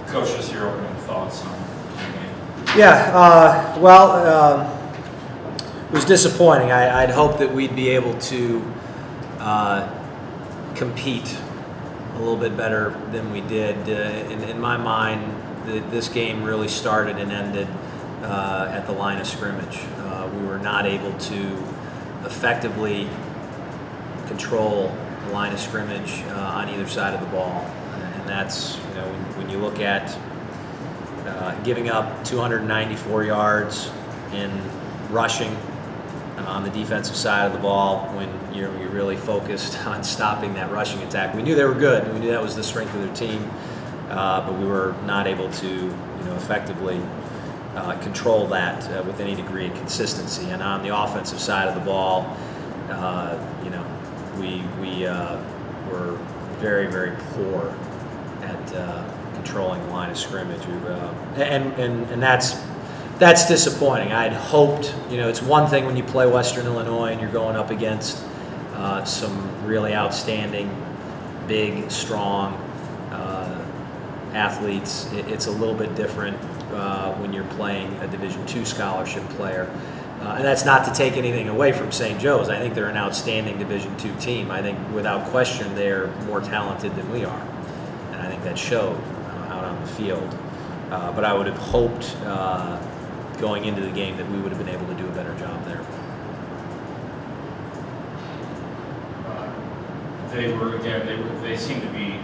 Coach, just your opening thoughts on the game. Yeah, it was disappointing. I'd hoped that we'd be able to compete a little bit better than we did. In my mind, this game really started and ended at the line of scrimmage. We were not able to effectively control the line of scrimmage on either side of the ball, and that's, you know, when you look at giving up 294 yards in rushing on the defensive side of the ball, when you're really focused on stopping that rushing attack. We knew they were good. We knew that was the strength of their team, but we were not able to, you know, effectively control that with any degree of consistency. And on the offensive side of the ball, you know, we were very, very poor at controlling the line of scrimmage. And that's disappointing. I'd hoped, you know, it's one thing when you play Western Illinois and you're going up against some really outstanding, big, strong athletes. It's a little bit different when you're playing a Division II scholarship player. And that's not to take anything away from St. Joe's. I think they're an outstanding Division II team. I think without question they're more talented than we are. And I think that showed out on the field. But I would have hoped going into the game that we would have been able to do a better job there. They seem to be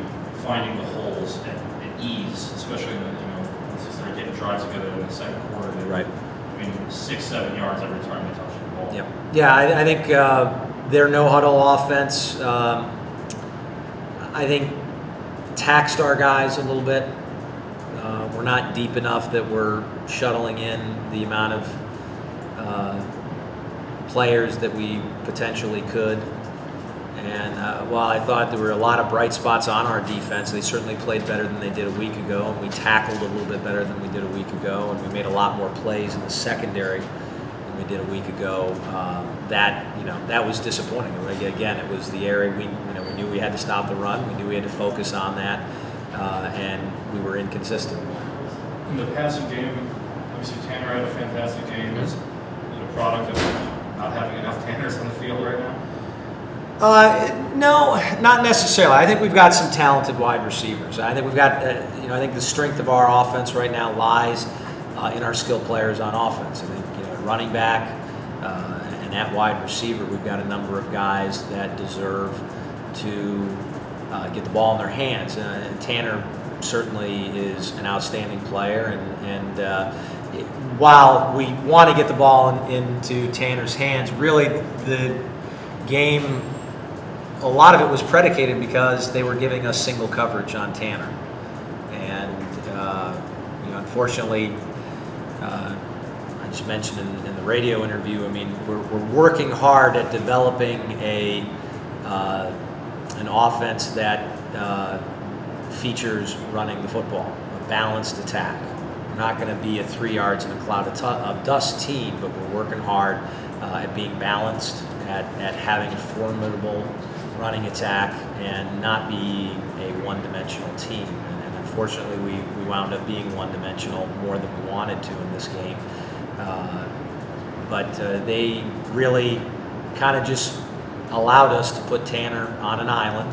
finding the holes at ease, especially when, you know, once they started getting drives together in the second quarter. They were, right. I mean, 6-7 yards every time they touched the ball. Yep. Yeah, I think their no-huddle offense, I think, taxed our guys a little bit. We're not deep enough that we're shuttling in the amount of players that we potentially could. And while I thought there were a lot of bright spots on our defense, they certainly played better than they did a week ago, and we tackled a little bit better than we did a week ago, and we made a lot more plays in the secondary than we did a week ago. That was disappointing. Again, it was the area we knew we had to stop the run. We knew we had to focus on that, and we were inconsistent. In the passing game, obviously Tanner had a fantastic game. Is it a product of not having enough Tanners on the field right now? No, not necessarily. I think we've got some talented wide receivers. I think we've got, I think the strength of our offense right now lies in our skilled players on offense. I think, running back and that wide receiver, we've got a number of guys that deserve to get the ball in their hands. And Tanner certainly is an outstanding player, and while we want to get the ball into Tanner's hands, really the game, a lot of it was predicated because they were giving us single coverage on Tanner, and unfortunately, I just mentioned in the radio interview, I mean, we're working hard at developing an offense that features running the football, a balanced attack. We're not going to be a 3 yards in a cloud of dust team, but we're working hard at being balanced, at having a formidable running attack, and not being a one-dimensional team. And unfortunately, we wound up being one-dimensional more than we wanted to in this game. But they really kind of just allowed us to put Tanner on an island.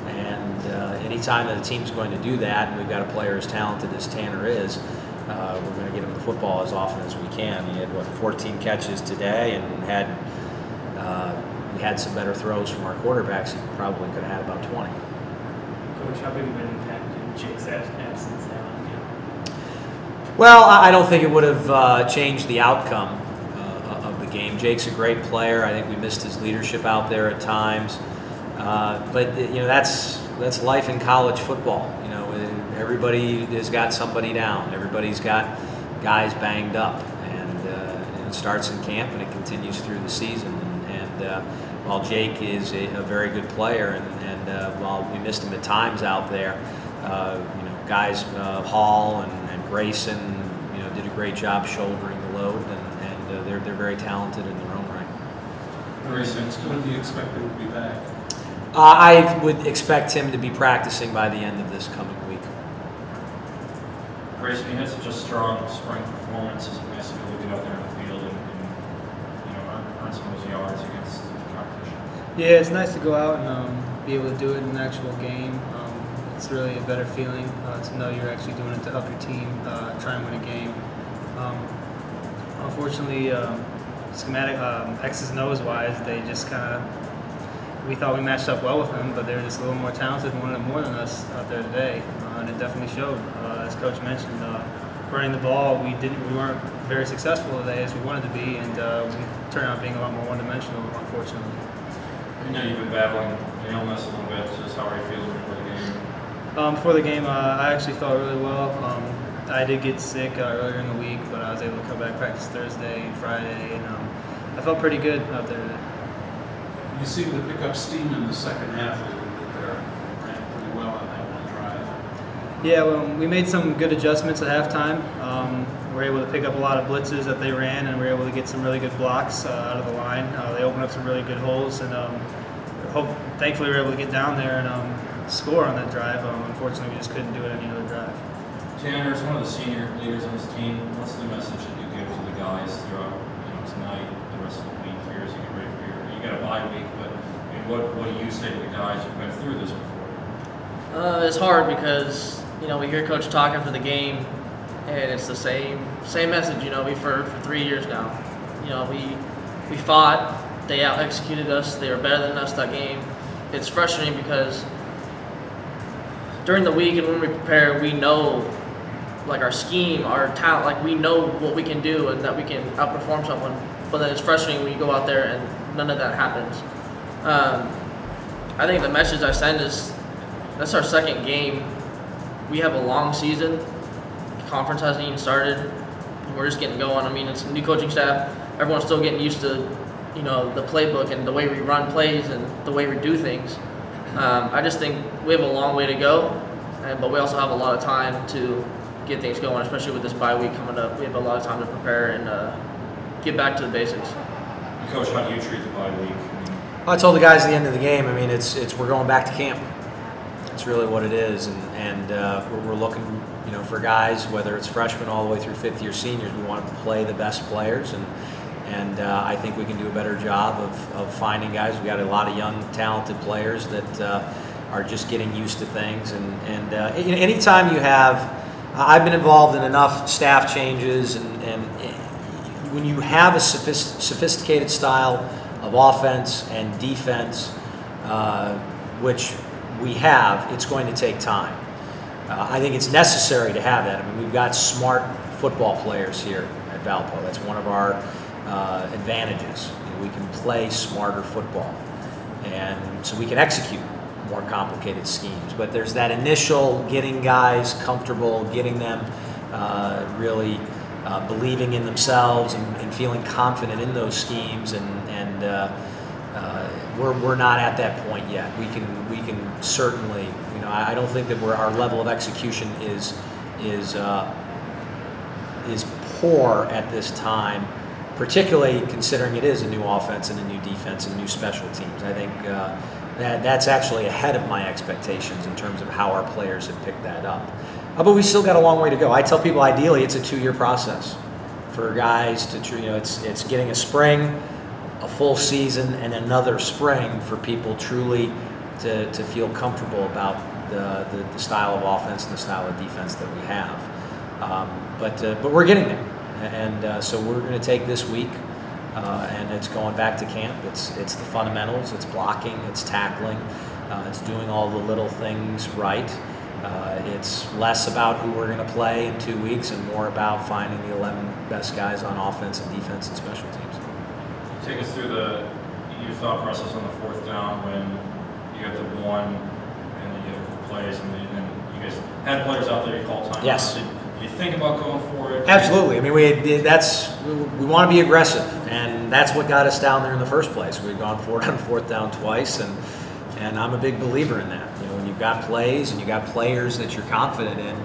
And anytime that a team's going to do that, and we've got a player as talented as Tanner is, we're going to get him the football as often as we can. He had, 14 catches today, and we had some better throws from our quarterbacks. He probably could have had about 20. Coach, how big of an impact did Jake's absence have on you? Well, I don't think it would have changed the outcome of the game. Jake's a great player. I think we missed his leadership out there at times. But that's life in college football. Everybody has got somebody down. Everybody's got guys banged up, and it starts in camp and it continues through the season. And while Jake is a very good player, and while we missed him at times out there, guys Hall and Grayson, did a great job shouldering the load, and they're very talented in their own right. Grayson, when do you expect him to be back? I would expect him to be practicing by the end of this coming week. Grayson, you had such a strong spring performance. It's nice to be able to get out there in the field and earn some of those yards against the competition. Yeah, it's nice to go out and be able to do it in an actual game. It's really a better feeling to know you're actually doing it to help your team try and win a game. Unfortunately, schematic X's and O's wise, they just kind of, we thought we matched up well with them, but they were just a little more talented and wanted more than us out there today, and it definitely showed. As Coach mentioned, running the ball, we weren't very successful today as we wanted to be, and we turned out being a lot more one-dimensional, unfortunately. I know you've been battling an illness a little bit. Just how are you feeling before the game? Before the game, I actually felt really well. I did get sick earlier in the week, but I was able to come back practice Thursday and Friday, and I felt pretty good out there today. You seem to pick up steam in the second half a little bit there. Ran pretty well on that one drive. Yeah, well, we made some good adjustments at halftime. We were able to pick up a lot of blitzes that they ran, and we were able to get some really good blocks out of the line. They opened up some really good holes, and thankfully we were able to get down there and score on that drive. Unfortunately, we just couldn't do it any other drive. Tanner, as one of the senior leaders on this team, what's the message that you give to the guys throughout tonight, the rest of the week here as you get ready for you got a bye week, but what do you say to the guys who've been through this before? It's hard because we hear Coach talk after the game, and it's the same message. We've heard for 3 years now. We fought. They out executed us. They were better than us that game. It's frustrating because during the week and when we prepare, we know our scheme, our talent, we know what we can do and that we can outperform someone. But then it's frustrating when you go out there and none of that happens. I think the message I send is that's our second game. We have a long season. The conference hasn't even started. We're just getting going. I mean, it's a new coaching staff. Everyone's still getting used to, the playbook and the way we run plays and the way we do things. I just think we have a long way to go, but we also have a lot of time to get things going, especially with this bye week coming up. We have a lot of time to prepare and get back to the basics. Coach, how do you treat the bye week? I told the guys at the end of the game, it's we're going back to camp. It's really what it is, and we're looking, for guys, whether it's freshmen all the way through fifth-year seniors. We want to play the best players, and I think we can do a better job of finding guys. We got a lot of young, talented players that are just getting used to things, and anytime you have, I've been involved in enough staff changes, and when you have a sophisticated style of offense and defense, which we have, it's going to take time. I think it's necessary to have that. I mean, we've got smart football players here at Valpo. That's one of our advantages. We can play smarter football, and so we can execute more complicated schemes. But there's that initial getting guys comfortable, getting them really believing in themselves and feeling confident in those schemes, and we're not at that point yet. We can certainly, I don't think that our level of execution is poor at this time, particularly considering it is a new offense and a new defense and new special teams. I think that's actually ahead of my expectations in terms of how our players have picked that up. But we still got a long way to go. I tell people ideally it's a 2-year process for guys to, it's getting a spring, a full season, and another spring for people truly to feel comfortable about the style of offense and the style of defense that we have. But we're getting there, and so we're going to take this week, and it's going back to camp. It's the fundamentals. It's blocking. It's tackling. It's doing all the little things right. It's less about who we're going to play in 2 weeks and more about finding the 11 best guys on offense and defense and special teams. Take us through your thought process on the fourth down when you got the one and then you had the plays and you guys had players out there you called time. Yes. Did you think about going for it? Absolutely. I mean, we want to be aggressive, and that's what got us down there in the first place. We'd gone for it on fourth down twice, and I'm a big believer in that. When you've got plays and you've got players that you're confident in,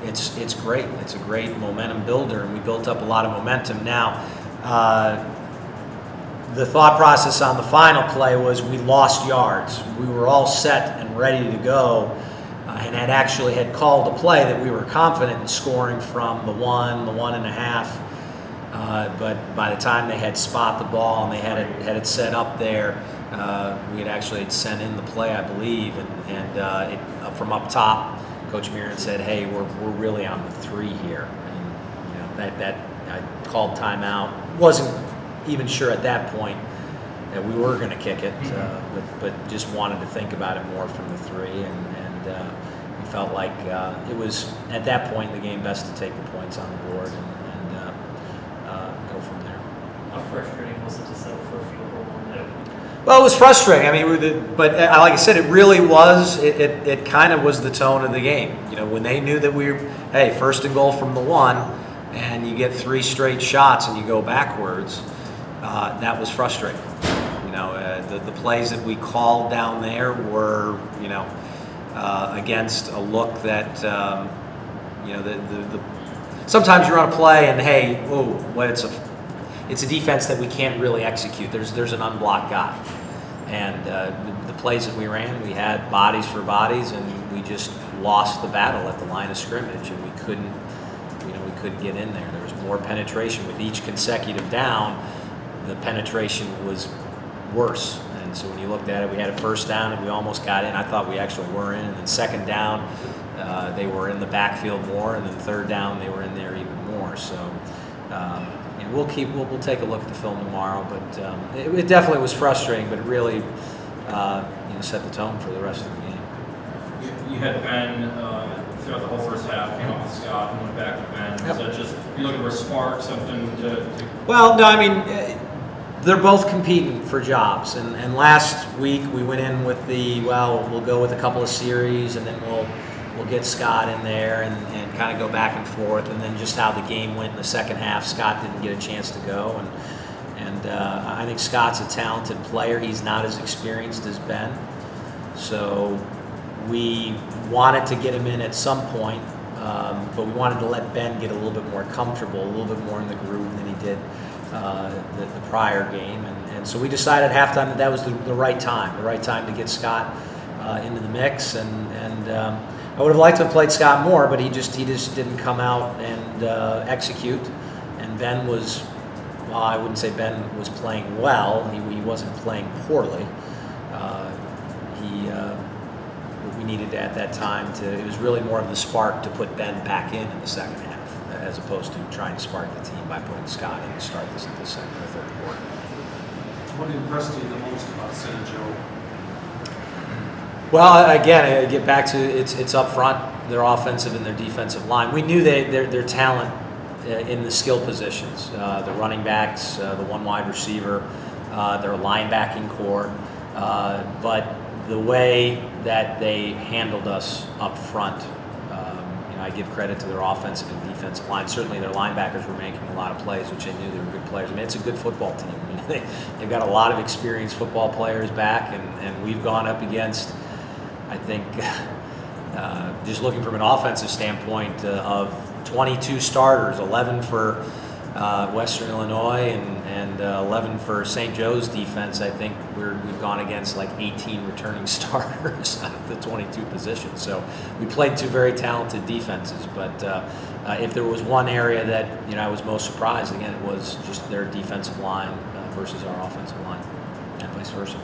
it's great. It's a great momentum builder, and we built up a lot of momentum. Now, the thought process on the final play was we lost yards. We were all set and ready to go and had called a play that we were confident in scoring from the 1.5. But by the time they had spot the ball and they had it set up there, we had sent in the play, I believe, and from up top, Coach Mirren said, "Hey, we're really on the 3 here," and that I called timeout. Wasn't even sure at that point that we were going to kick it, but just wanted to think about it more from the 3, and we felt like it was at that point in the game best to take the points on the board and go from there. How frustrating was it to settle for a field goal on that? Well, it was frustrating. I mean, but like I said, it really was. It kind of was the tone of the game. When they knew that we were, hey, 1st and goal from the 1, and you get 3 straight shots and you go backwards, that was frustrating. The plays that we called down there were, against a look that, sometimes you run a play and hey, it's a defense that we can't really execute. There's an unblocked guy, and the plays that we ran, we had bodies for bodies, and we just lost the battle at the line of scrimmage, and we couldn't get in there. There was more penetration with each consecutive down. The penetration was worse. And so when you looked at it, we had a 1st down and we almost got in. I thought we actually were in. And then 2nd down, they were in the backfield more. And then 3rd down, they were in there even more. So we'll take a look at the film tomorrow. But it definitely was frustrating, but it really set the tone for the rest of the game. You had Ben throughout the whole first half, came off with Scott and went back to Ben. Yep. Is that just, you're looking for a spark, something to Well, no, I mean, they're both competing for jobs. And last week we went in with we'll go with a couple of series, and then we'll get Scott in there and kind of go back and forth. And then just how the game went in the second half, Scott didn't get a chance to go. And I think Scott's a talented player. He's not as experienced as Ben. So we wanted to get him in at some point, but we wanted to let Ben get a little bit more comfortable, a little bit more in the groove than he did the prior game. And so we decided at halftime that was the right time to get Scott into the mix. And I would have liked to have played Scott more, but he just didn't come out and execute. And Ben was, well, I wouldn't say Ben was playing well. He wasn't playing poorly. We needed at that time it was really more of the spark to put Ben back in the second half, as opposed to trying to spark the team by putting Scott in to start the second or third quarter. What impressed you the most about San Joe? Well, again, I get back to it's up front, their offensive and their defensive line. We knew their talent in the skill positions, the running backs, the 1 wide receiver, their linebacking core, but the way that they handled us up front, I give credit to their offensive and defensive line. Certainly their linebackers were making a lot of plays, which I knew they were good players. I mean, it's a good football team. I mean, they've got a lot of experienced football players back, and we've gone up against, I think, just looking from an offensive standpoint, of 22 starters, 11 for Western Illinois and 11 for St. Joe's defense. I think we've gone against like 18 returning starters out of the 22 positions. So we played 2 very talented defenses. But if there was one area that I was most surprised, again, it was just their defensive line versus our offensive line, and vice versa.